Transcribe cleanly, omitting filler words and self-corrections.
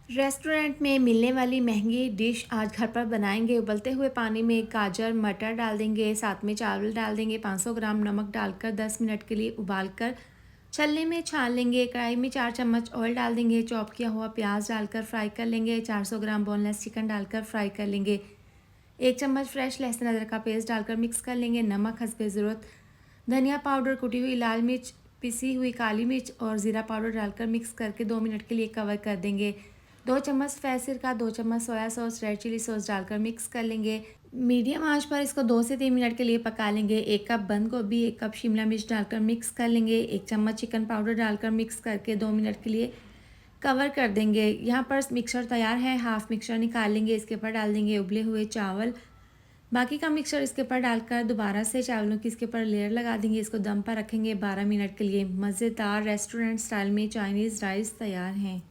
Restaurant में मिलने वाली महंगी डिश आज घर पर बनाएंगे। उबलते हुए पानी में गाजर मटर डाल देंगे, साथ में चावल डाल देंगे, 500 ग्राम नमक डालकर 10 मिनट के लिए उबालकर छलनी में छान लेंगे। कढ़ाई में 4 चम्मच ऑयल डाल देंगे, चॉप किया हुआ प्याज डालकर फ्राई कर लेंगे। 400 ग्राम बोनलेस चिकन डालकर फ्राई कर लेंगे। 1 चम्मच फ्रेश लहसुन अदरक का पेस्ट डालकर मिक्स कर लेंगे। नमक हस्बे ज़रूरत, धनिया पाउडर, कुटी हुई लाल मिर्च, पिसी हुई काली मिर्च और ज़ीरा पाउडर डालकर मिक्स करके 2 मिनट के लिए कवर कर देंगे। 2 चम्मच फैट सिरका, 2 चम्मच soya sauce, red chilli sauce डालकर मिक्स कर लेंगे। मीडियम आंच पर इसको 2 से 3 मिनट के लिए पका लेंगे। 1 कप बंद गोभी, 1 कप शिमला मिर्च डालकर मिक्स कर लेंगे। 1 चम्मच चिकन पाउडर डालकर मिक्स करके 2 मिनट के लिए कवर कर देंगे। यहाँ पर मिक्सर तैयार है, हाफ मिक्सर निकाल लेंगे। इसके ऊपर डाल देंगे उबले हुए चावल। बाकी का मिक्सचर इसके ऊपर डालकर दोबारा से चावलों की इसके ऊपर लेयर लगा देंगे। इसको दम पर रखेंगे 12 मिनट के लिए। मज़ेदार रेस्टोरेंट स्टाइल में चाइनीज़ राइस तैयार हैं।